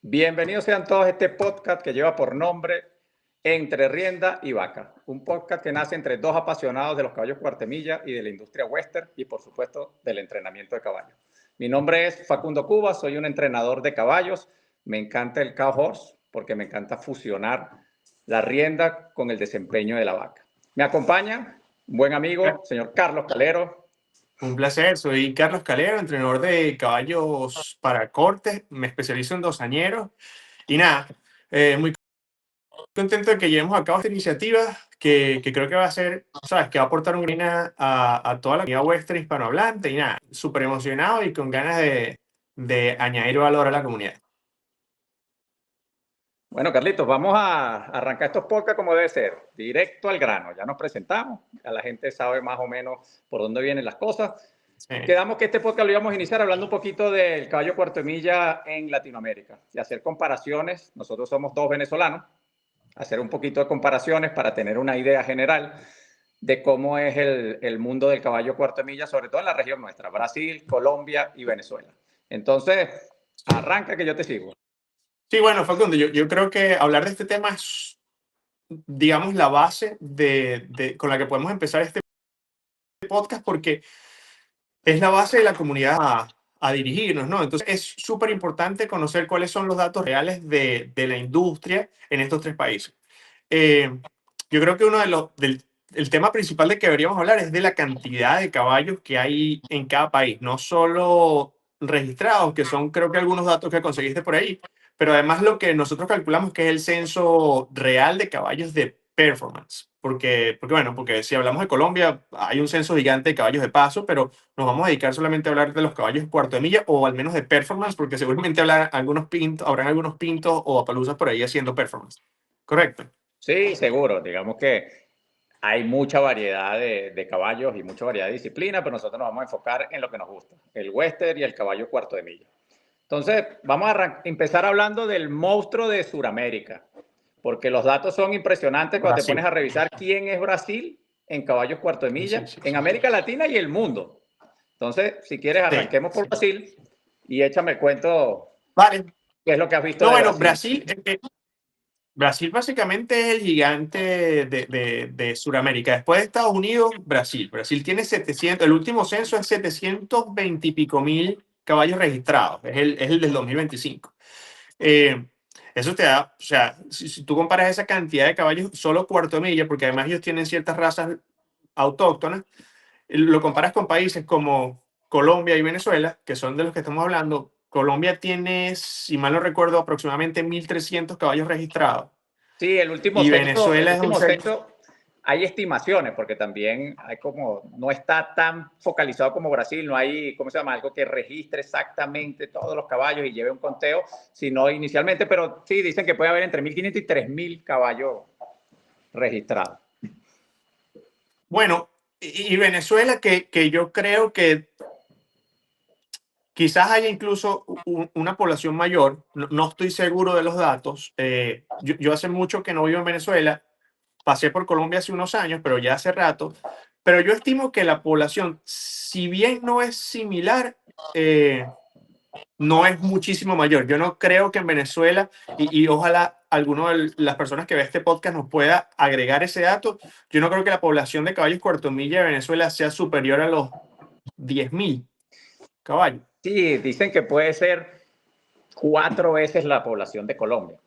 Bienvenidos sean todos a este podcast que lleva por nombre Entre Rienda y Vaca, un podcast que nace entre dos apasionados de los caballos cuartemilla y de la industria western y por supuesto del entrenamiento de caballos. Mi nombre es Facundo Cuba, soy un entrenador de caballos, me encanta el cow horse porque me encanta fusionar la rienda con el desempeño de la vaca. Me acompaña un buen amigo, señor Carlos Calero. Un placer, soy Carlos Calero, entrenador de caballos para cortes, me especializo en dosañeros y nada, muy contento de que llevemos a cabo esta iniciativa que creo que va a ser, sabes, que va a aportar un grina a toda la comunidad western hispanohablante y nada, súper emocionado y con ganas de añadir valor a la comunidad. Bueno, Carlitos, vamos a arrancar estos podcasts como debe ser, directo al grano. Ya nos presentamos, ya la gente sabe más o menos por dónde vienen las cosas. Sí. Quedamos que este podcast lo íbamos a iniciar hablando un poquito del caballo cuarto de milla en Latinoamérica y hacer comparaciones. Nosotros somos dos venezolanos, hacer un poquito de comparaciones para tener una idea general de cómo es el mundo del caballo cuarto de milla, sobre todo en la región nuestra, Brasil, Colombia y Venezuela. Entonces, arranca que yo te sigo. Sí, bueno, Facundo, yo creo que hablar de este tema es, digamos, la base con la que podemos empezar este podcast porque es la base de la comunidad a dirigirnos, ¿no? Entonces es súper importante conocer cuáles son los datos reales de la industria en estos tres países. Yo creo que el tema principal de que deberíamos hablar es de la cantidad de caballos que hay en cada país, no solo registrados, que son creo que algunos datos que conseguiste por ahí, pero además lo que nosotros calculamos que es el censo real de caballos de performance. Porque si hablamos de Colombia, hay un censo gigante de caballos de paso, pero nos vamos a dedicar solamente a hablar de los caballos de cuarto de milla o al menos de performance, porque seguramente habrán algunos pintos o apaluzas por ahí haciendo performance. ¿Correcto? Sí, seguro. Digamos que hay mucha variedad de caballos y mucha variedad de disciplina, pero nosotros nos vamos a enfocar en lo que nos gusta, el western y el caballo cuarto de milla. Entonces, vamos a empezar hablando del monstruo de Sudamérica, porque los datos son impresionantes cuando te pones a revisar quién es Brasil en caballos cuarto de milla, en América Latina y el mundo. Entonces, si quieres, arranquemos por Brasil y échame el cuento. Vale. ¿Qué es lo que has visto No, de bueno, Brasil? Brasil básicamente es el gigante de Sudamérica. Después de Estados Unidos, Brasil. Brasil tiene 700, el último censo es 720 y pico mil caballos registrados. Es el del 2025. Eso te da, o sea, si tú comparas esa cantidad de caballos solo cuarto de milla, porque además ellos tienen ciertas razas autóctonas, lo comparas con países como Colombia y Venezuela, que son de los que estamos hablando. Colombia tiene, si mal no recuerdo, aproximadamente 1.300 caballos registrados. Sí, el último Y censo, Venezuela es un hay estimaciones, porque también hay no está tan focalizado como Brasil, no hay, ¿cómo se llama? Algo que registre exactamente todos los caballos y lleve un conteo, sino inicialmente, pero sí, dicen que puede haber entre 1.500 y 3.000 caballos registrados. Bueno, y Venezuela, que yo creo que quizás haya incluso una población mayor, no estoy seguro de los datos. Yo hace mucho que no vivo en Venezuela, pasé por Colombia hace unos años, pero ya hace rato. Pero yo estimo que la población, si bien no es similar, no es muchísimo mayor. Yo no creo que en Venezuela, y ojalá alguno de las personas que ve este podcast nos pueda agregar ese dato, yo no creo que la población de caballos cuarto milla de Venezuela sea superior a los 10.000 caballos. Sí, dicen que puede ser 4 veces la población de Colombia.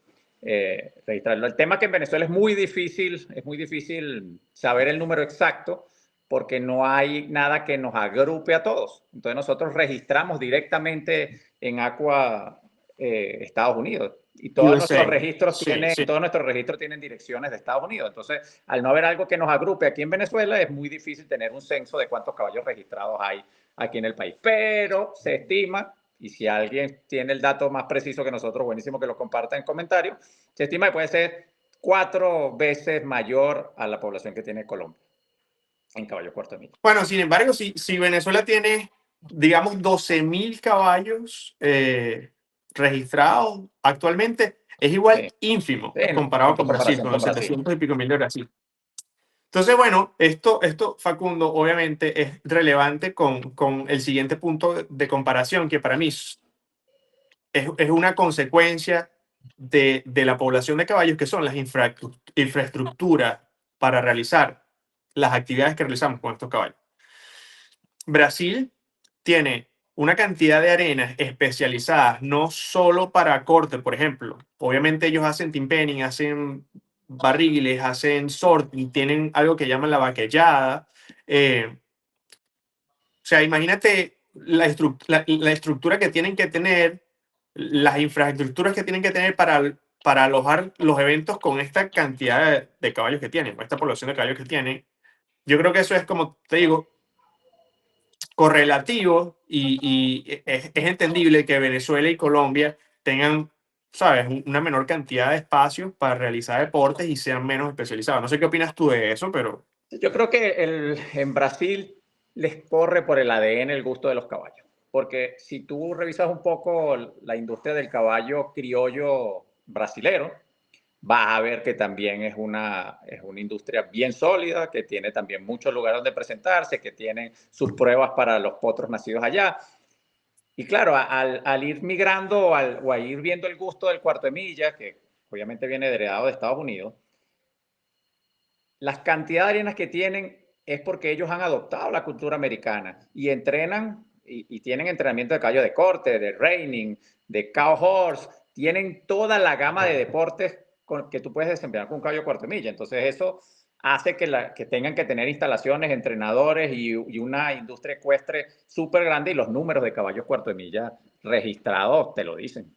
Registrarlo. El tema es que en Venezuela es muy difícil saber el número exacto porque no hay nada que nos agrupe a todos. Entonces nosotros registramos directamente en Aqua Estados Unidos y todos nuestros registros todos nuestros registros tienen direcciones de Estados Unidos. Entonces, al no haber algo que nos agrupe aquí en Venezuela, es muy difícil tener un censo de cuántos caballos registrados hay aquí en el país. Pero se estima, y si alguien tiene el dato más preciso que nosotros, buenísimo que lo comparta en comentarios, se estima que puede ser 4 veces mayor a la población que tiene Colombia en caballos cuarto de milla. Bueno, sin embargo, si Venezuela tiene, digamos, 12.000 caballos registrados actualmente, es igual ínfimo comparado con Brasil, con los 700 y pico mil de Brasil. Entonces, bueno, esto, Facundo, obviamente es relevante con el siguiente punto de comparación, que para mí es una consecuencia de la población de caballos, que son las infraestructuras para realizar las actividades que realizamos con estos caballos. Brasil tiene una cantidad de arenas especializadas, no solo para corte, por ejemplo. Obviamente ellos hacen timpenning, hacen barriles, hacen sorting, tienen algo que llaman la vaquellada. O sea, imagínate la estructura que tienen que tener, las infraestructuras que tienen que tener para alojar los eventos con esta cantidad de caballos que tienen, con esta población de caballos que tienen. Yo creo que eso es, como te digo, correlativo y es entendible que Venezuela y Colombia tengan, ¿sabes?, una menor cantidad de espacios para realizar deportes y sean menos especializados. No sé qué opinas tú de eso, pero... Yo creo que en Brasil les corre por el ADN el gusto de los caballos, porque si tú revisas un poco la industria del caballo criollo brasilero, vas a ver que también es una industria bien sólida, que tiene también muchos lugares donde presentarse, que tiene sus pruebas para los potros nacidos allá. Y claro, al ir migrando o a ir viendo el gusto del cuarto de milla, que obviamente viene heredado de Estados Unidos, las cantidades de arenas que tienen es porque ellos han adoptado la cultura americana y entrenan y tienen entrenamiento de caballo de corte, de reining, de cow horse, tienen toda la gama de deportes que tú puedes desempeñar con un caballo cuarto de milla. Entonces eso hace que tengan que tener instalaciones, entrenadores y una industria ecuestre súper grande, y los números de caballos cuarto de milla registrados te lo dicen.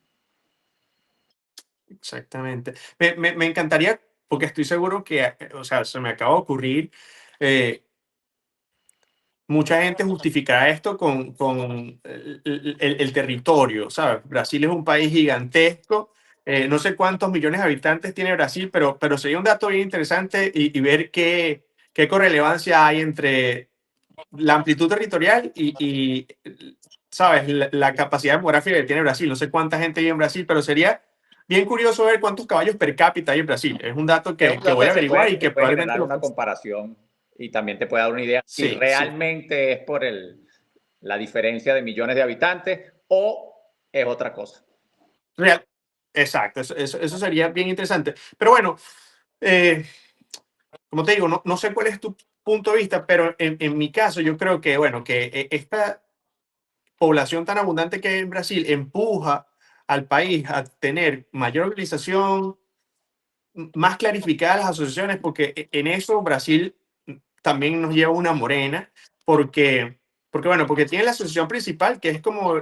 Exactamente. Me encantaría, porque estoy seguro que, o sea, se me acaba de ocurrir, eh, mucha gente justificará esto con el territorio, ¿sabes? Brasil es un país gigantesco, no sé cuántos millones de habitantes tiene Brasil, pero sería un dato bien interesante y ver qué correlevancia hay entre la amplitud territorial y ¿sabes? La capacidad demográfica que tiene Brasil. No sé cuánta gente vive en Brasil, pero sería bien curioso ver cuántos caballos per cápita hay en Brasil. Es un dato Es un que dato voy a que averiguar y se que puede probablemente generar lo... una comparación y también te puede dar una idea si Sí, sí. realmente es por la diferencia de millones de habitantes o es otra cosa. Real. Exacto, eso sería bien interesante. Pero bueno, eh, como te digo, no sé cuál es tu punto de vista, pero en mi caso yo creo que, bueno, que esta población tan abundante que hay en Brasil empuja al país a tener mayor organización, más clarificadas las asociaciones, porque en eso Brasil también nos lleva una morena, porque tiene la asociación principal, que es como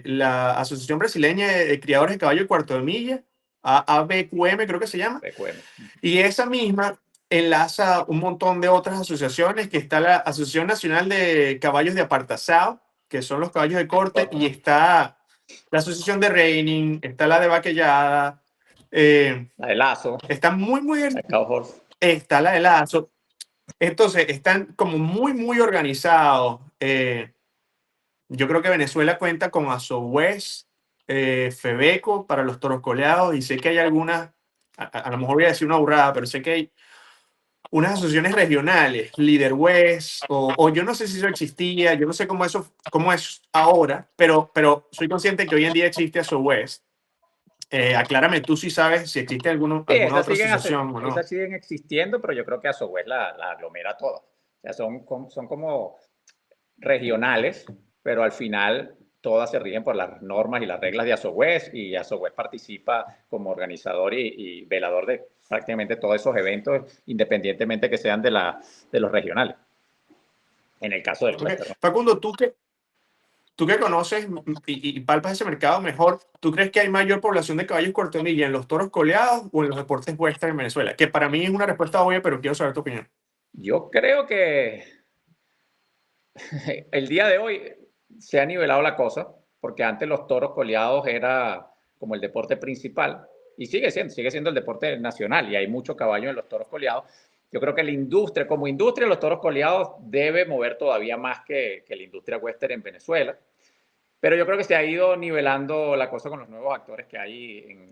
la Asociación Brasileña de Criadores de Caballo y Cuarto de Milla, ABQM creo que se llama, BQM. y esa misma enlaza un montón de otras asociaciones, que está la Asociación Nacional de Caballos de Apartazao, que son los caballos de corte, y está la Asociación de Reining, está la de Vaquellada, La de Lazo, está muy, la de Cowhorse. está la de Lazo. Entonces, están como muy organizados. Yo creo que Venezuela cuenta con Asowes, Febeco para los toros coleados, y sé que hay algunas, a lo mejor voy a decir una burrada, pero sé que hay unas asociaciones regionales, Líder West, o yo no sé si eso existía, yo no sé cómo es ahora, pero soy consciente que hoy en día existe Asowes. Aclárame tú si sabes si existe Sí, alguna otra asociación o no. esas siguen existiendo, pero yo creo que a su vez la aglomera toda. O sea, son como regionales, pero al final todas se rigen por las normas y las reglas de ASOWES, y ASOWES participa como organizador y velador de prácticamente todos esos eventos, independientemente que sean de los regionales, en el caso del Okay. western. Facundo, tú que conoces y palpas ese mercado mejor, ¿tú crees que hay mayor población de caballos cortomilla en los toros coleados o en los deportes western en Venezuela? Que para mí es una respuesta obvia, pero quiero saber tu opinión. Yo creo que el día de hoy se ha nivelado la cosa, porque antes los toros coleados era como el deporte principal, y sigue siendo el deporte nacional, y hay mucho caballo en los toros coleados. Yo creo que la industria, como industria, los toros coleados debe mover todavía más que la industria western en Venezuela, pero yo creo que se ha ido nivelando la cosa con los nuevos actores que hay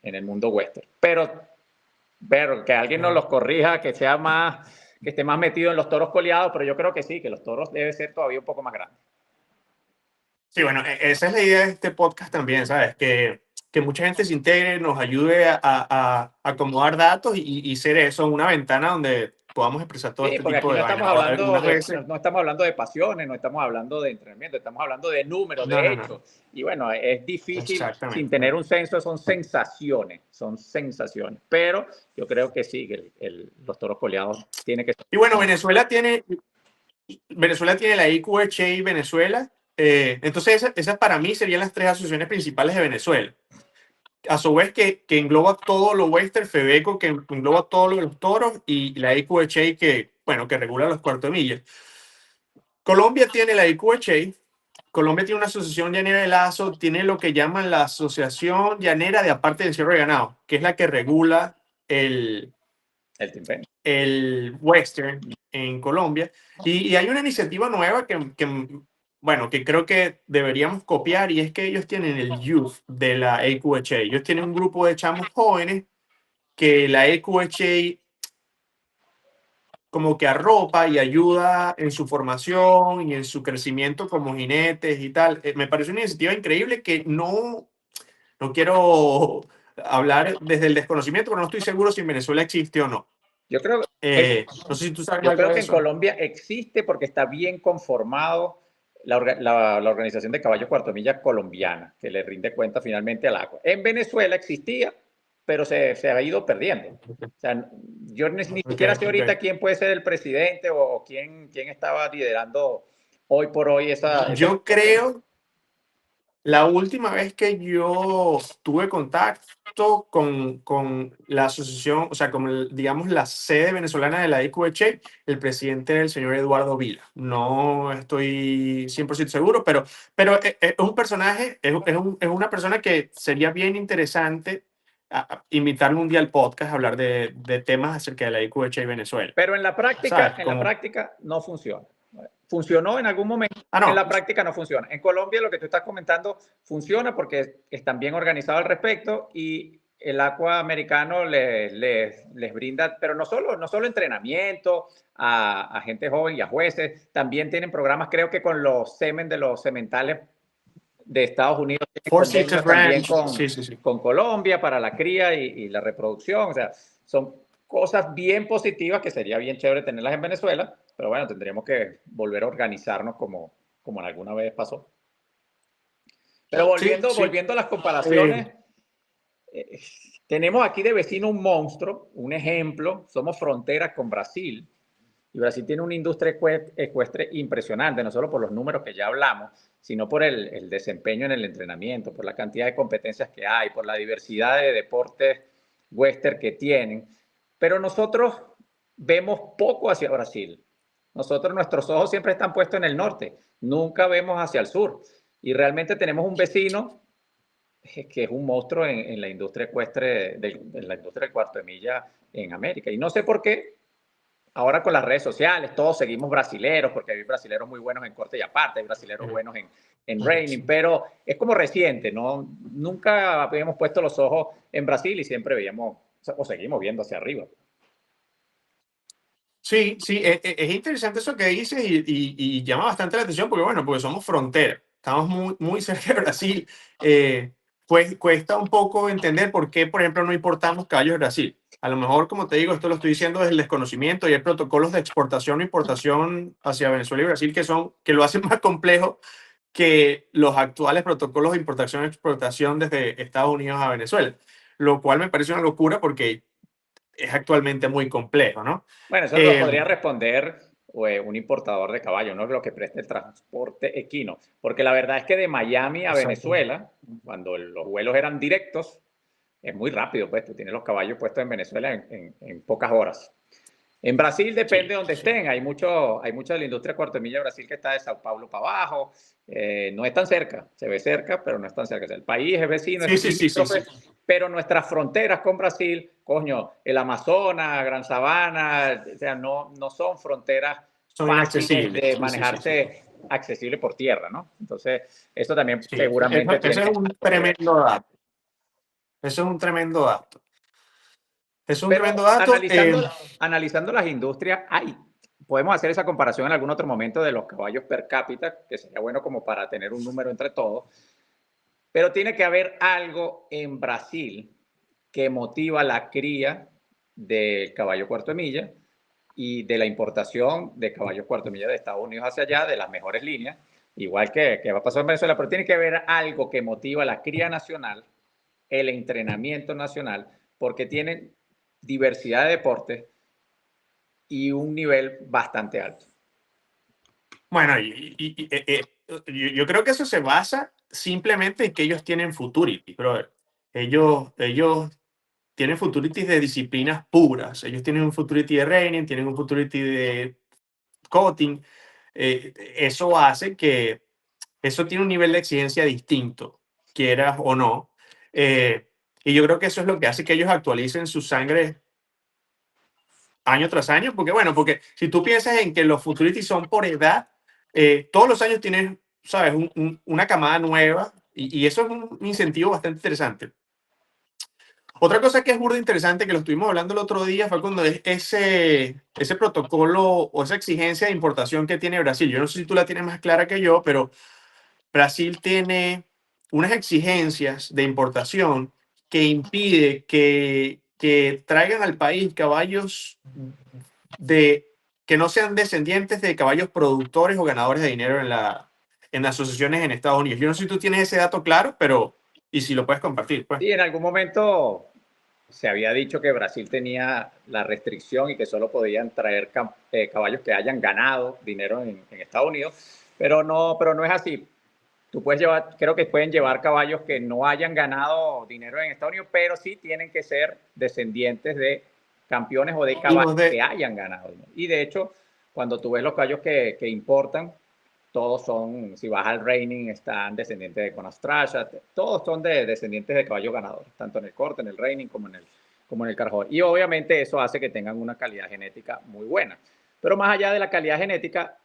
en el mundo western. Pero que alguien nos los corrija, que esté más metido en los toros coleados, pero yo creo que sí, que los toros debe ser todavía un poco más grandes. Sí, bueno, esa es la idea de este podcast también, ¿sabes? Que mucha gente se integre, nos ayude a acomodar datos y ser eso, una ventana donde podamos expresar todo Sí, este porque tipo aquí de no vainas. estamos hablando Algunas de, veces, no estamos hablando de pasiones, no estamos hablando de entrenamiento, estamos hablando de números, no, de no, no, hechos. Y bueno, es difícil sin exactamente. tener un censo, son sensaciones. Pero yo creo que sí, que los toros coleados tiene que ser. Y bueno, Venezuela tiene la IQHI Venezuela. Entonces, esas para mí serían las tres asociaciones principales de Venezuela. A su vez que engloba todo lo western, Febeco que engloba todos los toros y la IQHI que, bueno, que regula los cuartos de milla. Colombia tiene la IQHI, Colombia tiene una asociación llanera de lazo, tiene lo que llaman la Asociación Llanera de Aparte del Cierre de Ganado, que es la que regula El timpen. el western en Colombia. Y hay una iniciativa nueva bueno, que creo que deberíamos copiar y es que ellos tienen el youth de la AQHA. Ellos tienen un grupo de chamos jóvenes que la AQHA como que arropa y ayuda en su formación y en su crecimiento como jinetes y tal. Me parece una iniciativa increíble que no quiero hablar desde el desconocimiento, pero no estoy seguro si en Venezuela existe o no. Yo creo, No sé si tú sabes yo algo creo de que en eso. Colombia existe porque está bien conformado la organización de caballos cuarto milla colombiana, que le rinde cuenta finalmente al agua. En Venezuela existía, pero se ha ido perdiendo. O sea, yo ni siquiera sé ahorita quién puede ser el presidente o quién estaba liderando hoy por hoy esa Yo situación. creo, la última vez que yo tuve contacto con la asociación, o sea, digamos, la sede venezolana de la IQH, el presidente era el señor Eduardo Vila. No estoy 100% seguro, pero es un personaje, es una persona que sería bien interesante invitarlo un día al podcast a hablar de temas acerca de la IQH y Venezuela. Pero ¿Sabes? en la práctica no funciona. Funcionó en algún momento, en No, la práctica no funciona. En Colombia lo que tú estás comentando funciona porque están bien organizados al respecto y el Aqua americano les brinda, pero no solo entrenamiento a gente joven y a jueces, también tienen programas, creo que con los semen de los sementales de Estados Unidos, tienen Four Sisters convenios también Ranch, sí, sí, sí. con Colombia para la cría y la reproducción. O sea, son cosas bien positivas que sería bien chévere tenerlas en Venezuela, pero bueno, tendríamos que volver a organizarnos como alguna vez pasó. Pero Sí, sí. volviendo a las comparaciones, eh, tenemos aquí de vecino un monstruo, un ejemplo, somos frontera con Brasil, y Brasil tiene una industria ecuestre impresionante, no solo por los números que ya hablamos, sino por el desempeño en el entrenamiento, por la cantidad de competencias que hay, por la diversidad de deportes western que tienen. Pero nosotros vemos poco hacia Brasil. Nuestros ojos siempre están puestos en el norte, nunca vemos hacia el sur. Y realmente tenemos un vecino que es un monstruo en la industria ecuestre, en la industria del cuarto de milla en América. Y no sé por qué, ahora con las redes sociales, todos seguimos brasileros, porque hay brasileros muy buenos en corte y aparte, hay brasileros buenos en reining, pero es como reciente, ¿no? Nunca habíamos puesto los ojos en Brasil y siempre veíamos, o seguimos viendo hacia arriba. Sí, sí, es interesante eso que dices y llama bastante la atención porque, bueno, porque somos frontera, estamos muy, muy cerca de Brasil. Pues cuesta un poco entender por qué, por ejemplo, no importamos caballos de Brasil. A lo mejor, como te digo, esto lo estoy diciendo desde el desconocimiento y hay protocolos de exportación e importación hacia Venezuela y Brasil que lo hacen más complejo que los actuales protocolos de importación e exportación desde Estados Unidos a Venezuela, lo cual me parece una locura porque es actualmente muy complejo, ¿no? Bueno, eso lo podría responder un importador de caballo, no es lo que presta el transporte equino, porque la verdad es que de Miami a Exacto. Venezuela, cuando los vuelos eran directos, es muy rápido, pues tú tienes los caballos puestos en Venezuela en pocas horas. En Brasil depende de Sí, donde sí. estén. Hay mucho de la industria cuarto de milla de Brasil que está de Sao Paulo para abajo. No es tan cerca. Se ve cerca, pero no es tan cerca. O sea, el país es vecino, Sí, es sí, sí, sí, limítrofe, sí. pero nuestras fronteras con Brasil, coño, el Amazonas, Gran Sabana, o sea, no son fronteras Son fáciles inaccesibles. de Sí, sí, sí, sí. manejarse accesible por tierra, ¿no? Entonces, eso también Sí, seguramente eso tiene es un algo que ver. tremendo dato. Eso es un tremendo dato. Eso es un Pero tremendo dato. analizando las industrias, hay podemos hacer esa comparación en algún otro momento de los caballos per cápita, que sería bueno como para tener un número entre todos, pero tiene que haber algo en Brasil que motiva la cría del caballo cuarto de milla y de la importación de caballos cuarto de milla de Estados Unidos hacia allá, de las mejores líneas, igual que va a pasar en Venezuela, pero tiene que haber algo que motiva la cría nacional, el entrenamiento nacional, porque tienen diversidad de deportes y un nivel bastante alto. Bueno, yo creo que eso se basa simplemente en que ellos tienen futurity, brother. Ellos tienen futurities de disciplinas puras. Ellos tienen un futurity de reining, tienen un futurity de cutting. Eso hace que eso tiene un nivel de exigencia distinto, quieras o no. Y yo creo que eso es lo que hace que ellos actualicen su sangre año tras año, porque si tú piensas en que los futurities son por edad, todos los años tienes, sabes, una camada nueva y eso es un incentivo bastante interesante. Otra cosa que es burda interesante, que lo estuvimos hablando el otro día, fue cuando es ese protocolo o esa exigencia de importación que tiene Brasil. Yo no sé si tú la tienes más clara que yo, pero Brasil tiene unas exigencias de importación que impide que traigan al país caballos que no sean descendientes de caballos productores o ganadores de dinero en asociaciones en Estados Unidos. Yo no sé si tú tienes ese dato claro, pero y si lo puedes compartir, pues. Sí, en algún momento se había dicho que Brasil tenía la restricción y que solo podían traer caballos que hayan ganado dinero en Estados Unidos, pero no es así. Tú puedes llevar, creo que pueden llevar caballos que no hayan ganado dinero en Estados Unidos, pero sí tienen que ser descendientes de campeones o de caballos que hayan ganado dinero. Y de hecho, cuando tú ves los caballos que importan, todos son, si vas al reining, están descendientes de Conastrasha, todos son descendientes de caballos ganadores, tanto en el corte, en el reining, como en el carjón. Y obviamente eso hace que tengan una calidad genética muy buena. Pero más allá de la calidad genética,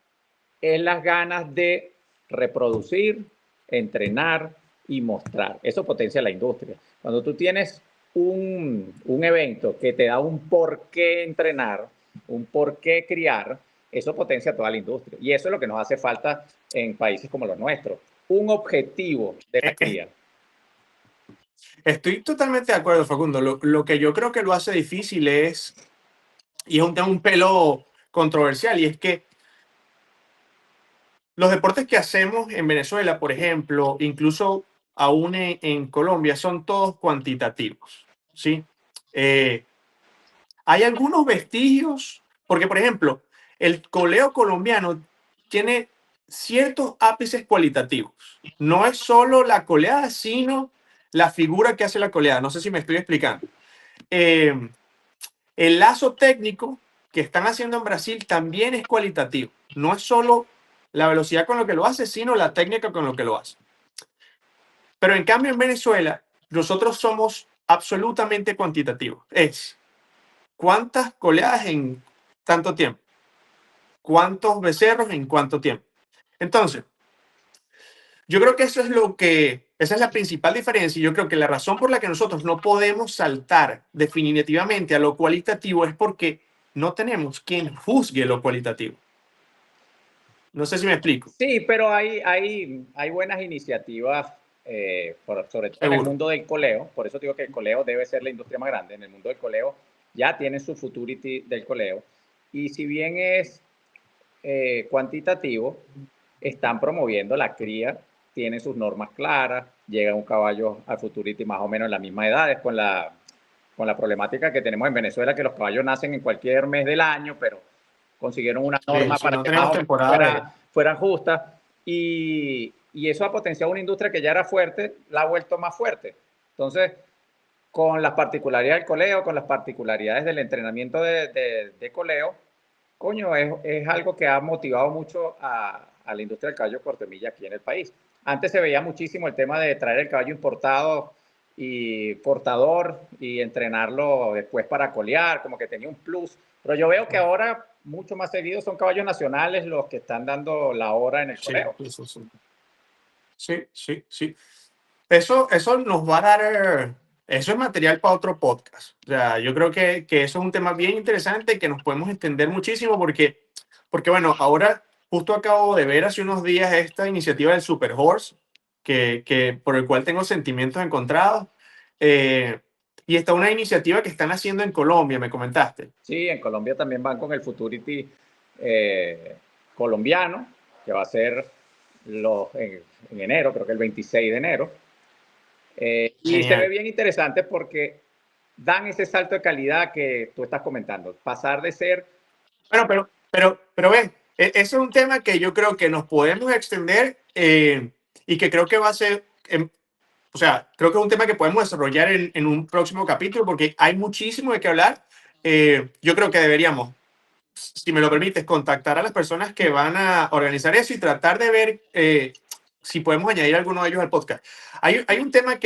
es las ganas de reproducir, entrenar y mostrar. Eso potencia la industria. Cuando tú tienes un evento que te da un por qué entrenar, un por qué criar, eso potencia toda la industria. Y eso es lo que nos hace falta en países como los nuestros. Un objetivo de la cría. Estoy totalmente de acuerdo, Facundo. Lo que yo creo que lo hace difícil es, y es un tema un pelo controversial, y es que los deportes que hacemos en Venezuela, por ejemplo, incluso aún en Colombia, son todos cuantitativos, ¿sí? Hay algunos vestigios, porque, por ejemplo, el coleo colombiano tiene ciertos ápices cualitativos. No es solo la coleada, sino la figura que hace la coleada. No sé si me estoy explicando. El lazo técnico que están haciendo en Brasil también es cualitativo. No es solo la velocidad con lo que lo hace, sino la técnica con lo que lo hace. Pero en cambio en Venezuela, nosotros somos absolutamente cuantitativos. Es cuántas coleadas en tanto tiempo, cuántos becerros en cuánto tiempo. Entonces, yo creo que esa es la principal diferencia. Y yo creo que la razón por la que nosotros no podemos saltar definitivamente a lo cualitativo es porque no tenemos quien juzgue lo cualitativo. No sé si me explico. Sí, pero hay buenas iniciativas, sobre todo en el mundo del coleo. Por eso digo que el coleo debe ser la industria más grande. En el mundo del coleo ya tienen su futurity del coleo. Y si bien es cuantitativo, están promoviendo la cría, tienen sus normas claras, llega un caballo al futurity más o menos en la misma edad, con la problemática que tenemos en Venezuela, que los caballos nacen en cualquier mes del año, pero consiguieron una norma Sí, para no que más tenemos o menos temporada fueran justas, y eso ha potenciado una industria que ya era fuerte, la ha vuelto más fuerte. Entonces, con las particularidades del coleo, con las particularidades del entrenamiento de coleo, coño, es algo que ha motivado mucho a la industria del caballo cortemilla aquí en el país. Antes se veía muchísimo el tema de traer el caballo importado y portador y entrenarlo después para colear, como que tenía un plus. Pero yo veo que ahora mucho más seguido son caballos nacionales los que están dando la hora en el coleo. Sí. Eso nos va a dar, eso es material para otro podcast. O sea, yo creo que eso es un tema bien interesante que nos podemos entender muchísimo porque porque bueno, ahora justo acabo de ver hace unos días esta iniciativa del Super Horse, por el cual tengo sentimientos encontrados. Y está una iniciativa que están haciendo en Colombia, me comentaste. Sí, en Colombia también van con el Futurity colombiano, que va a ser en enero, creo que el 26 de enero. Y se ve Genial. bien interesante porque dan ese salto de calidad que tú estás comentando. Pasar de ser... Bueno, pero ven, ese es un tema que yo creo que nos podemos extender y que creo que va a ser, o sea, creo que es un tema que podemos desarrollar en un próximo capítulo porque hay muchísimo de qué hablar. Yo creo que deberíamos, si me lo permites, contactar a las personas que van a organizar eso y tratar de ver si podemos añadir alguno de ellos al podcast. Hay un tema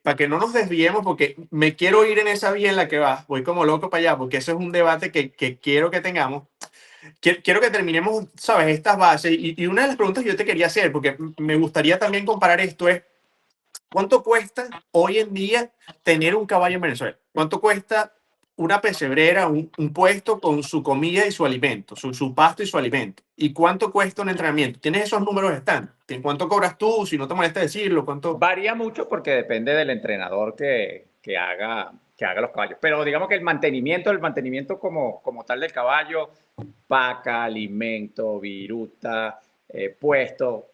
para que no nos desviemos, porque me quiero ir en esa vía en la que vas, voy como loco para allá, porque eso es un debate que quiero que tengamos. Quiero que terminemos, ¿sabes? Estas bases. Y una de las preguntas que yo te quería hacer, porque me gustaría también comparar esto, es ¿cuánto cuesta hoy en día tener un caballo en Venezuela? ¿Cuánto cuesta una pesebrera, un puesto con su comida y su alimento, su pasto y su alimento? ¿Y cuánto cuesta un entrenamiento? ¿Tienes esos números están? ¿Cuánto cobras tú? Si no te molesta decirlo, ¿cuánto? Varía mucho porque depende del entrenador que haga los caballos. Pero digamos que el mantenimiento como tal del caballo, vaca, alimento, viruta, puesto,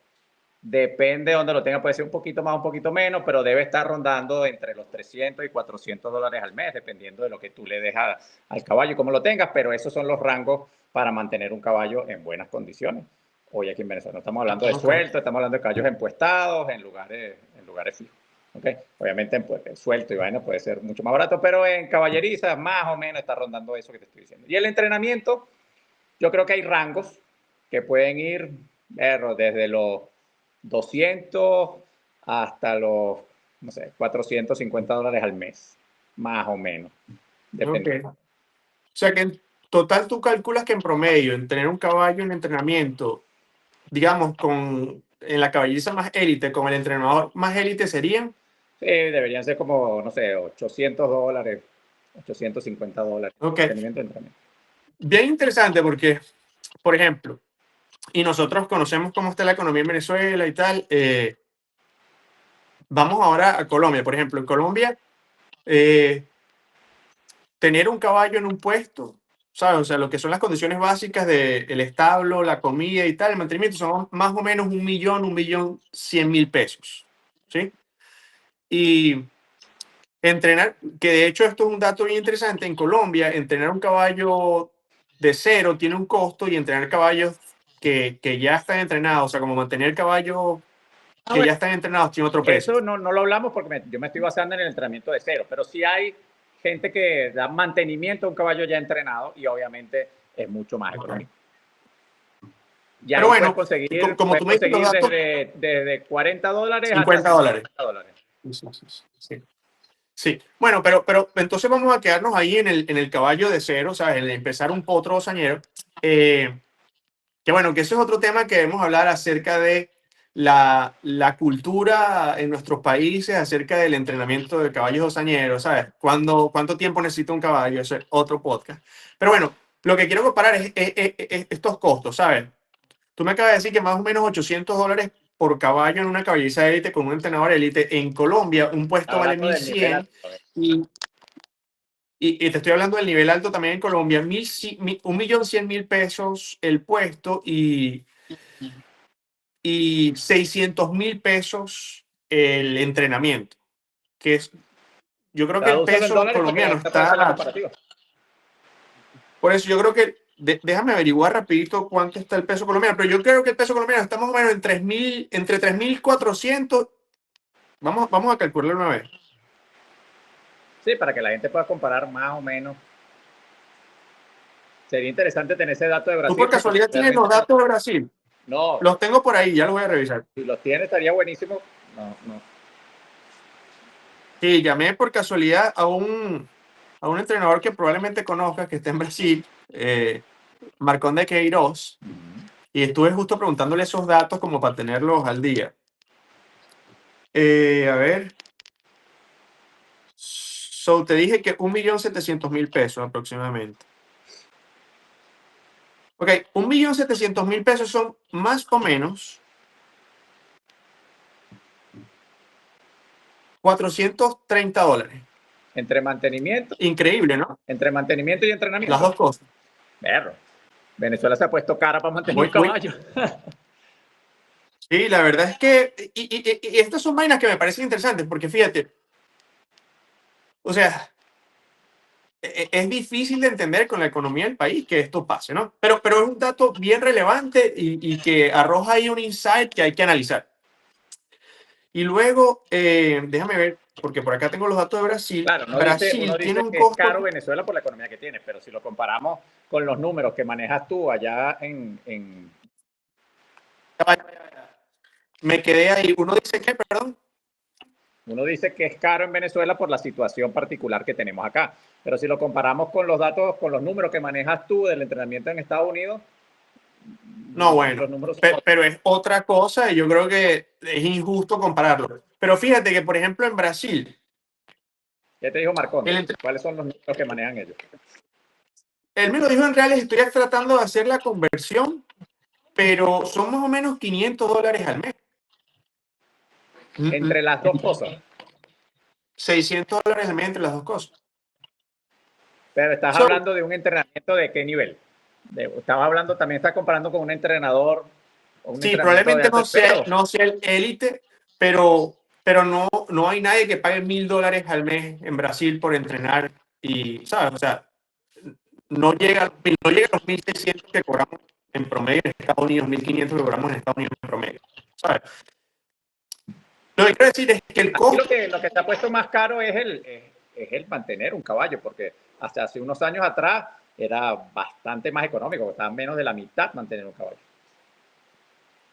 depende de donde lo tenga, puede ser un poquito más, un poquito menos, pero debe estar rondando entre los 300 y $400 al mes, dependiendo de lo que tú le dejas al caballo y cómo lo tengas, pero esos son los rangos para mantener un caballo en buenas condiciones. Hoy aquí en Venezuela no estamos hablando de Okay. suelto, estamos hablando de caballos empuestados en lugares fijos. ¿Okay? Obviamente en suelto y vaina puede ser mucho más barato, pero en caballeriza más o menos está rondando eso que te estoy diciendo. Y el entrenamiento, yo creo que hay rangos que pueden ir desde los 200 hasta los, no sé, $450 al mes, más o menos. Depende. Ok. O sea que en total tú calculas que en promedio, en tener un caballo en entrenamiento, digamos, en la caballeriza más élite, con el entrenador más élite serían. Sí, deberían ser como, no sé, $800, $850, Ok. mantenimiento de entrenamiento. Bien interesante porque, por ejemplo, y nosotros conocemos cómo está la economía en Venezuela y tal. Vamos ahora a Colombia, por ejemplo. En Colombia, eh, tener un caballo en un puesto, ¿sabes? O sea, lo que son las condiciones básicas del establo, la comida y tal, el mantenimiento, son más o menos 1.100.000 pesos, ¿sí? Y entrenar, que de hecho esto es un dato bien interesante, en Colombia, entrenar un caballo de cero tiene un costo y entrenar caballos que ya están entrenados, o sea, como mantener el caballo Ah, que bueno, ya están entrenados tiene otro precio. eso no lo hablamos porque yo me estoy basando en el entrenamiento de cero, pero sí hay gente que da mantenimiento a un caballo ya entrenado y obviamente es mucho más Okay. económico. Ya Pero ahí bueno, como tú me dices los datos, desde $40 hasta $50. $50. Sí, sí, sí, sí. Sí, bueno, pero entonces vamos a quedarnos ahí en el caballo de cero, ¿sabes? En empezar un potro dosañero. Que bueno, que ese es otro tema que debemos hablar acerca de la cultura en nuestros países, acerca del entrenamiento de caballos dosañeros, ¿sabes? ¿Cuánto tiempo necesita un caballo? Ese es otro podcast. Pero bueno, lo que quiero comparar es estos costos, ¿sabes? Tú me acabas de decir que más o menos $800 por caballo en una caballeriza élite con un entrenador élite. En Colombia, un puesto vale Hablando del nivel 1.100 alto. y, y te estoy hablando del nivel alto también en Colombia, 1.100.000 pesos el puesto y 600.000 pesos el entrenamiento, que es, yo creo que el Tradúcelo en peso dólares para que la colombiano gente pueda hacer la está, comparativa. por eso yo creo que, déjame averiguar rapidito cuánto está el peso colombiano, pero yo creo que el peso colombiano está más o menos en 3.000, entre 3.400. Vamos a calcularlo una vez. Sí, para que la gente pueda comparar más o menos. Sería interesante tener ese dato de ¿Tú Brasil por porque casualidad tienes los realmente datos de Brasil? no. Los tengo por ahí, ya los voy a revisar. Si los tiene estaría buenísimo. No, no. Sí, llamé por casualidad a un entrenador que probablemente conozcas, que está en Brasil, Marcón de Queiroz, y estuve justo preguntándole esos datos como para tenerlos al día. A ver, te dije que 1.700.000 pesos aproximadamente. Ok, 1.700.000 pesos son más o menos $430. Entre mantenimiento, Increíble, ¿no? y Las entrenamiento. dos cosas. Perro. Venezuela se ha puesto cara para mantener un Muy, muy, caballo. sí, la verdad es que, y estas son vainas que me parecen interesantes, porque fíjate, o sea, es difícil de entender con la economía del país que esto pase, ¿no? Pero es un dato bien relevante y que arroja ahí un insight que hay que analizar. Y luego, déjame ver, porque por acá tengo los datos de Brasil. Claro, uno Brasil tiene dice un que es costo. caro Venezuela por la economía que tiene, pero si lo comparamos con los números que manejas tú allá Me quedé ahí. Uno dice que, perdón. uno dice que es caro en Venezuela por la situación particular que tenemos acá. Pero si lo comparamos con los datos, con los números que manejas tú del entrenamiento en Estados Unidos, No, bueno, los números son otros. pero es otra cosa y yo creo que es injusto compararlo. Pero fíjate que, por ejemplo, en Brasil, ¿Qué te dijo Marcondes? el, ¿Cuáles son los números que manejan ellos? él me lo dijo en reales, estoy tratando de hacer la conversión, pero son más o menos $500 al mes. Entre las dos cosas. $600 al mes entre las dos cosas. Pero estás So, hablando de un entrenamiento de qué nivel. Estabas hablando, también estás comparando con un entrenador o un sí, entrenamiento de probablemente alto esfero. no sea el élite, pero no hay nadie que pague $1.000 al mes en Brasil por entrenar y, ¿sabes? O sea, no llega a los 1.600 que cobramos en promedio en Estados Unidos, 1.500 que cobramos en Estados Unidos en promedio, ¿sabes? Lo que quiero decir es que el Aquí costo. lo que se ha puesto más caro es el mantener un caballo, porque hasta hace unos años atrás era bastante más económico, estaba menos de la mitad mantener un caballo.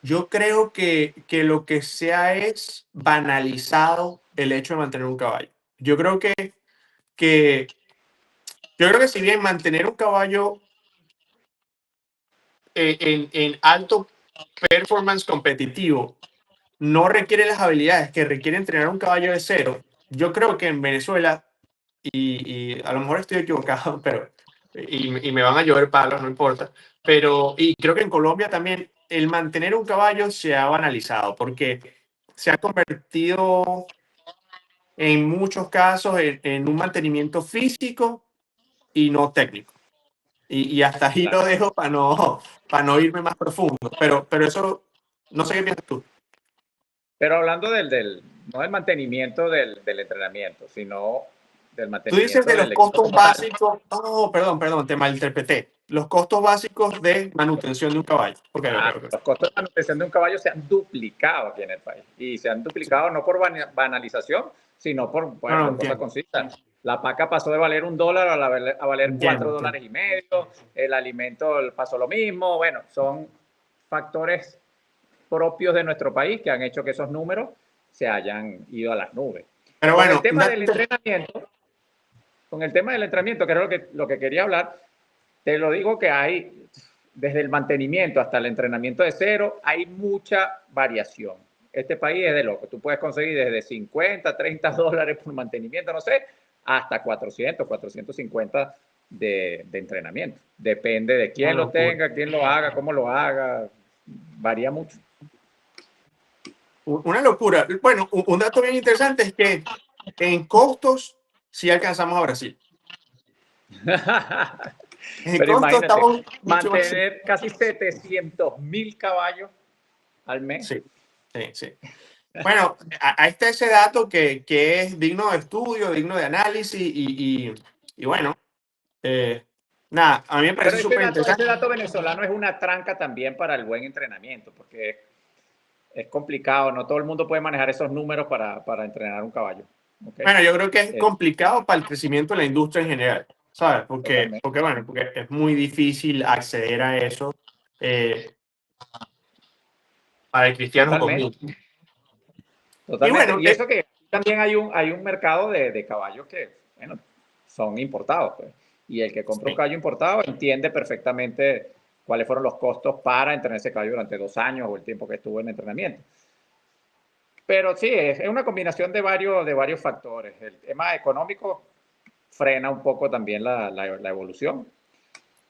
Yo creo que lo que se ha es banalizado el hecho de mantener un caballo. Yo creo que, yo creo que si bien mantener un caballo en alto performance competitivo no requiere las habilidades que requiere entrenar un caballo de cero, yo creo que en Venezuela, y a lo mejor estoy equivocado, pero y me van a llover palos, no importa, pero y creo que en Colombia también el mantener un caballo se ha banalizado porque se ha convertido en muchos casos en un mantenimiento físico y no técnico. Y hasta ahí Claro. lo dejo para no irme más profundo, pero eso, no sé qué piensas tú. Pero hablando no del mantenimiento del entrenamiento, sino del Tú dices mantenimiento de los del equipo costos como tal. básicos. Oh, perdón, te malinterpreté. Los costos básicos de manutención de un caballo. Ok, Ah, ok, ok. los costos de manutención de un caballo se han duplicado aquí en el país. Y se han duplicado no por banalización, sino No, no, por cosas entiendo. concisas. La paca pasó de valer $1 a valer Entiendo, entiendo. $4,50. El alimento pasó lo mismo. Bueno, son factores propios de nuestro país que han hecho que esos números se hayan ido a las nubes. Pero Con el bueno, tema del entrenamiento, con el tema del entrenamiento, que era lo que quería hablar, te lo digo que hay, desde el mantenimiento hasta el entrenamiento de cero, hay mucha variación. Este país es de loco. Tú puedes conseguir desde 50, $30 por mantenimiento, no sé, hasta 400, 450 de entrenamiento. Depende de una quién lo locura. tenga, quién lo haga, cómo lo haga. Varía mucho. Una locura. Bueno, un dato bien interesante es que en costos sí alcanzamos a Brasil. En Pero costos imagínate, estamos mucho más. mantener casi 700,000 caballos al mes. Sí, sí, sí. Bueno, ahí está ese dato que es digno de estudio, digno de análisis y bueno, eh, nada, a mí me Pero parece súper ese interesante. dato venezolano es una tranca también para el buen entrenamiento, porque es complicado, no todo el mundo puede manejar esos números para entrenar un caballo. ¿Okay? Bueno, yo creo que es complicado para el crecimiento de la industria en general, ¿sabes? Totalmente. Porque es muy difícil acceder a eso eh, para el cristiano Totalmente. común. Y Totalmente. bueno, Y eso que también hay un mercado de caballos que, bueno, son importados. Pues. Y el que compra un sí, caballo importado entiende perfectamente cuáles fueron los costos para entrenar ese caballo durante 2 años o el tiempo que estuvo en entrenamiento. Pero sí, es una combinación de varios factores. El tema económico frena un poco también la evolución.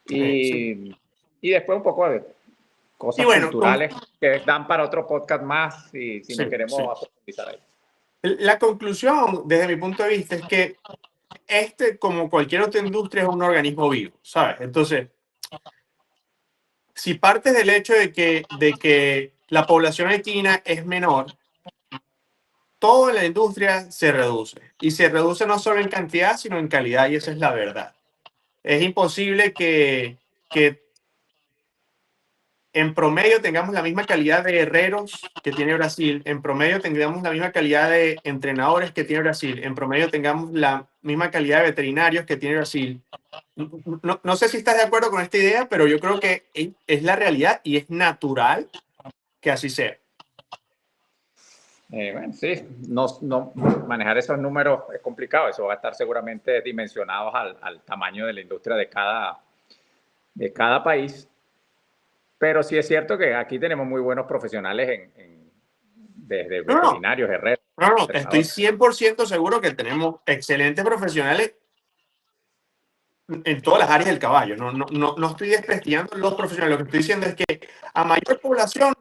sí. Y Y después un poco de Y cosas bueno, culturales que dan para otro podcast más si sí, no queremos sí. profundizar ahí. La conclusión, desde mi punto de vista, es que como cualquier otra industria, es un organismo vivo, ¿sabes? Entonces, si partes del hecho de que la población equina es menor, toda la industria se reduce. Y se reduce no solo en cantidad, sino en calidad, y esa es la verdad. Es imposible que en promedio tengamos la misma calidad de herreros que tiene Brasil, en promedio tengamos la misma calidad de entrenadores que tiene Brasil, en promedio tengamos la misma calidad de veterinarios que tiene Brasil. No sé si estás de acuerdo con esta idea, pero yo creo que es la realidad y es natural que así sea. Bueno, sí, no, manejar esos números es complicado, eso va a estar seguramente dimensionados al tamaño de la industria de cada país, pero sí es cierto que aquí tenemos muy buenos profesionales desde No, no, veterinarios, herreros, no, no, estoy entrenadores. 100% seguro que tenemos excelentes profesionales en todas las áreas del caballo. No estoy desprestigiando los profesionales. Lo que estoy diciendo es que a mayor población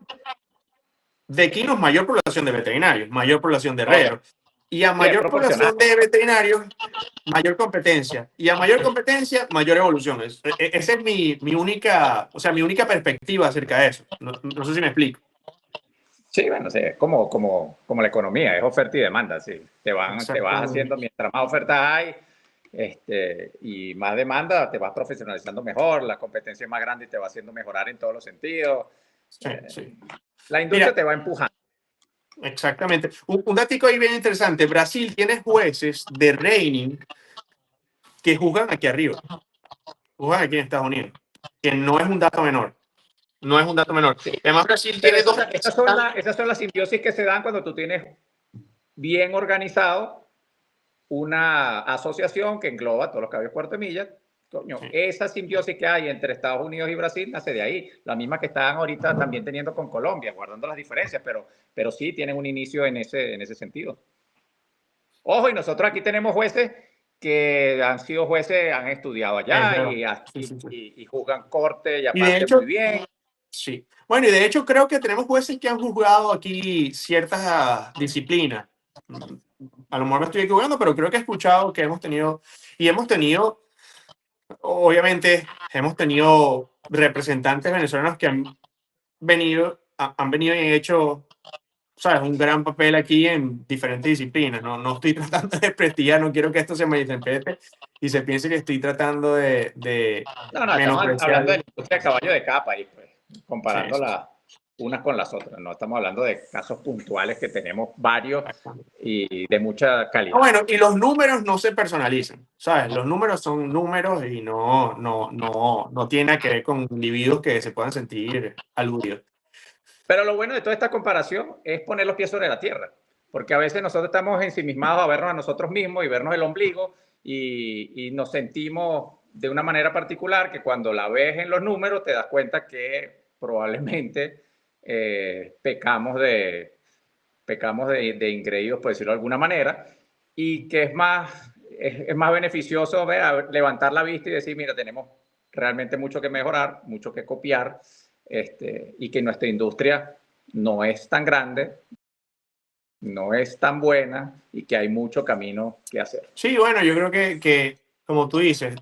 de equinos, mayor población de veterinarios, mayor población de Obvio, herreros. Y a sí, es mayor proporcional. población de veterinarios, mayor competencia. Y a mayor competencia, mayor evolución. Esa es mi única, o sea, mi única perspectiva acerca de eso. No sé si me explico. Sí, bueno, sí, es como la economía, es oferta y demanda, sí. Te vas Exactamente. haciendo, mientras más ofertas hay y más demanda, te vas profesionalizando mejor, la competencia es más grande y te va haciendo mejorar en todos los sentidos. Sí, sí. La industria Mira, te va empujando. exactamente. Un datico ahí bien interesante. Brasil tiene jueces de reining que juzgan aquí arriba, juzgan aquí en Estados Unidos, que no es un dato menor. No es un dato menor. Sí. Además, Brasil Pero tiene dos. esas son las simbiosis que se dan cuando tú tienes bien organizado una asociación que engloba todos los caballos cuarto milla. Coño, Sí, esa simbiosis que hay entre Estados Unidos y Brasil nace de ahí. La misma que están ahorita también teniendo con Colombia, guardando las diferencias, pero sí tienen un inicio en ese sentido. Ojo, y nosotros aquí tenemos jueces que han sido jueces, han estudiado es allá verdad. Sí, sí, sí. y juzgan corte y Y de aparte muy hecho, bien. sí. Bueno, y de hecho creo que tenemos jueces que han juzgado aquí ciertas disciplinas. A lo mejor me estoy equivocando, pero creo que he escuchado que hemos tenido, obviamente, hemos tenido representantes venezolanos que han venido y han hecho, ¿sabes? Un gran papel aquí en diferentes disciplinas. No estoy tratando de prestigiar, no quiero que esto se malinterprete y se piense que estoy tratando de No, estamos menospreciar. hablando de la industria de caballo de cada país, pues, Sí, sí, sí. comparándolas unas con las otras. No estamos hablando de casos puntuales que tenemos varios Exactamente. y de mucha Ah, calidad. bueno, y los números no se personalizan, ¿sabes? Los números son números y no tiene nada que ver con individuos que se puedan sentir aludidos. Pero lo bueno de toda esta comparación es poner los pies sobre la tierra, porque a veces nosotros estamos ensimismados a vernos a nosotros mismos y vernos el ombligo y nos sentimos de una manera particular que cuando la ves en los números te das cuenta que probablemente pecamos de ingreídos, por decirlo de alguna manera, y que es más beneficioso levantar la vista y decir, mira, tenemos realmente mucho que mejorar, mucho que copiar, y que nuestra industria no es tan grande, no es tan buena y que hay mucho camino que hacer. Sí, bueno, yo creo que como tú dices,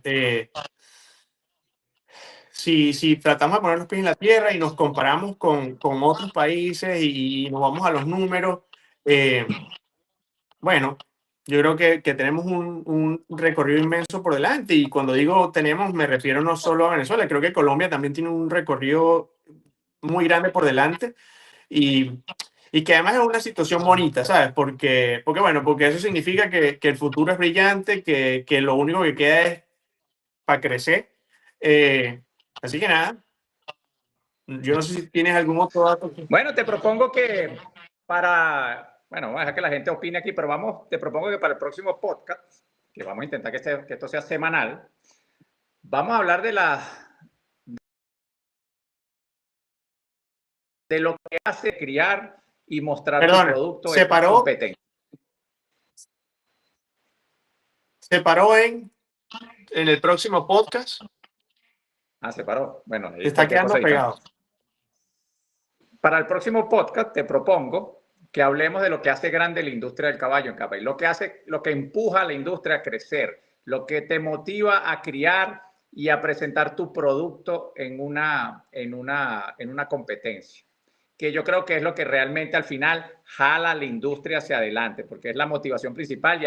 si tratamos de poner los pies en la tierra y nos comparamos con otros países y nos vamos a los números, eh, bueno, yo creo que tenemos un recorrido inmenso por delante y cuando digo tenemos me refiero no solo a Venezuela, creo que Colombia también tiene un recorrido muy grande por delante y, y que además es una situación bonita, ¿sabes? Porque eso significa que el futuro es brillante, que lo único que queda es para crecer. Eh, Así que nada, yo no sé si tienes algún otro dato. Bueno, te propongo que bueno, vamos a dejar que la gente opine aquí, pero te propongo que para el próximo podcast, que vamos a intentar que esto sea semanal, vamos a hablar de lo que hace criar y mostrar tu Perdona, producto en competencia. se paró en el próximo podcast. Se paró. Bueno, Te está quedando pegado. Para el próximo podcast te propongo que hablemos de lo que hace grande la industria del caballo en cada país, lo que empuja a la industria a crecer, lo que te motiva a criar y a presentar tu producto en una competencia, que yo creo que es lo que realmente al final jala a la industria hacia adelante, porque es la motivación principal y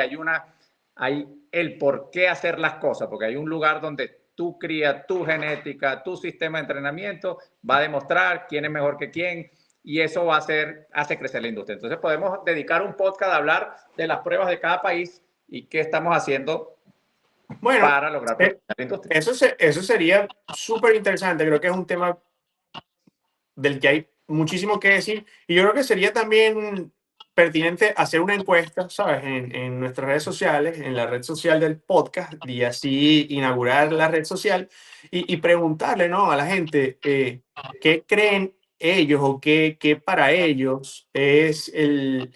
hay el por qué hacer las cosas, porque hay un lugar donde tu cría, tu genética, tu sistema de entrenamiento va a demostrar quién es mejor que quién, y eso hace crecer la industria. Entonces podemos dedicar un podcast a hablar de las pruebas de cada país y qué estamos haciendo para lograr la industria. Eso sería súper interesante. Creo que es un tema del que hay muchísimo que decir, y yo creo que sería también pertinente hacer una encuesta, ¿sabes? En nuestras redes sociales, en la red social del podcast, y así inaugurar la red social y preguntarle, ¿no?, a la gente qué creen ellos o qué para ellos es el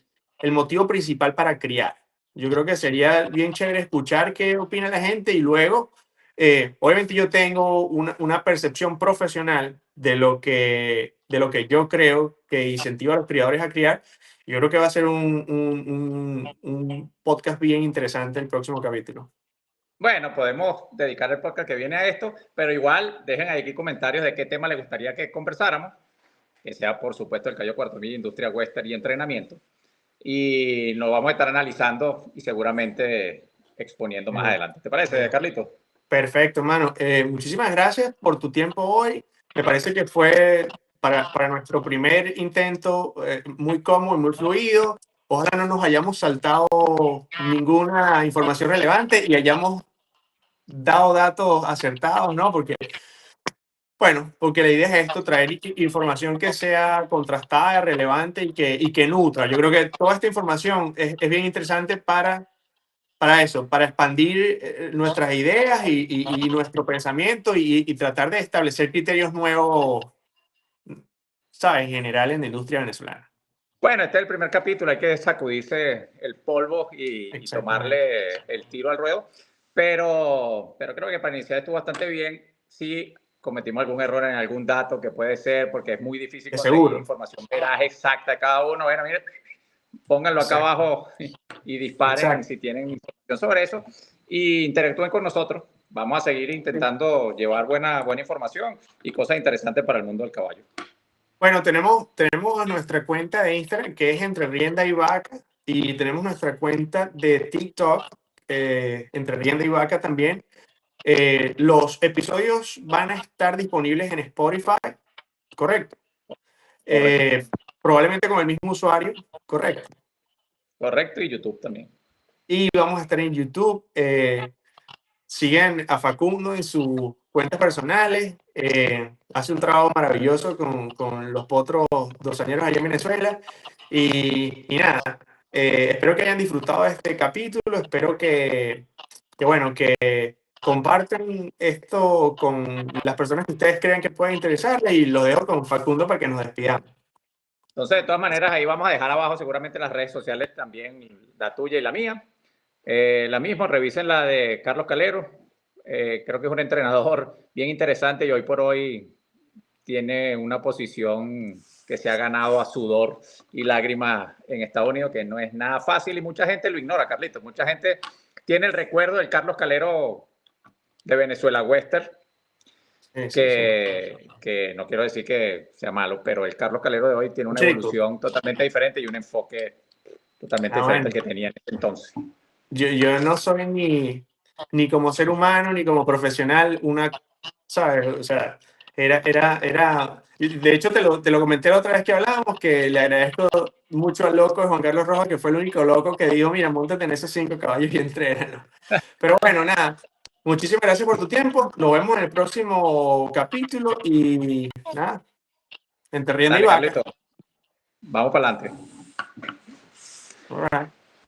motivo principal para criar. Yo creo que sería bien chévere escuchar qué opina la gente y luego, obviamente yo tengo una percepción profesional de lo que yo creo que incentiva a los criadores a criar. Yo creo que va a ser un podcast bien interesante el próximo capítulo. Bueno, podemos dedicar el podcast que viene a esto, pero igual dejen aquí comentarios de qué tema les gustaría que conversáramos, que sea por supuesto el Cayo Cuarto Milla, industria western y entrenamiento. Y nos vamos a estar analizando y seguramente exponiendo más adelante. ¿Te parece, Carlito? Perfecto, hermano. Muchísimas gracias por tu tiempo hoy. Me parece que fue para nuestro primer intento muy cómodo y muy fluido. Ojalá no nos hayamos saltado ninguna información relevante y hayamos dado datos acertados, ¿no? Porque la idea es esto, traer información que sea contrastada, relevante y que nutra. Yo creo que toda esta información es bien interesante para eso, para expandir nuestras ideas y nuestro pensamiento y tratar de establecer criterios nuevos, ¿sabes?, en general en la industria venezolana. Bueno, este es el primer capítulo, hay que sacudirse el polvo y tomarle el tiro al ruedo, pero creo que para iniciar estuvo bastante bien. Sí cometimos algún error en algún dato que puede ser, porque es muy difícil conseguir información veraz exacta de cada uno. Bueno, miren, pónganlo acá abajo y disparen si tienen información sobre eso y interactúen con nosotros. Vamos a seguir intentando llevar buena información y cosas interesantes para el mundo del caballo. Bueno, tenemos nuestra cuenta de Instagram, que es Entre Rienda y Vaca, y tenemos nuestra cuenta de TikTok, Entre Rienda y Vaca también. Los episodios van a estar disponibles en Spotify, ¿correcto? Probablemente con el mismo usuario, ¿correcto? Correcto, y YouTube también. Y vamos a estar en YouTube. Siguen a Facundo en sus cuentas personales. Hace un trabajo maravilloso con los potros dosañeros allá en Venezuela. Y nada, espero que hayan disfrutado de este capítulo. Espero que compartan esto con las personas que ustedes crean que pueden interesarles. Y lo dejo con Facundo para que nos despidamos. Entonces, de todas maneras, ahí vamos a dejar abajo seguramente las redes sociales también, la tuya y la mía. La misma, revisen la de Carlos Calero. Creo que es un entrenador bien interesante y hoy por hoy tiene una posición que se ha ganado a sudor y lágrimas en Estados Unidos, que no es nada fácil y mucha gente lo ignora, Carlito. Mucha gente tiene el recuerdo del Carlos Calero de Venezuela Western, que no quiero decir que sea malo, pero el Carlos Calero de hoy tiene una evolución totalmente diferente y un enfoque totalmente diferente al que tenía en ese entonces. Yo no soy ni como ser humano ni como profesional ¿sabes? O sea, era, de hecho te lo comenté la otra vez que hablábamos, que le agradezco mucho al loco de Juan Carlos Rojas, que fue el único loco que dijo, mira, móntate en esos 5 caballos y entrena. Pero bueno, nada, muchísimas gracias por tu tiempo, nos vemos en el próximo capítulo y nada, Entre Rienda y Vaca. Vamos para adelante. All right.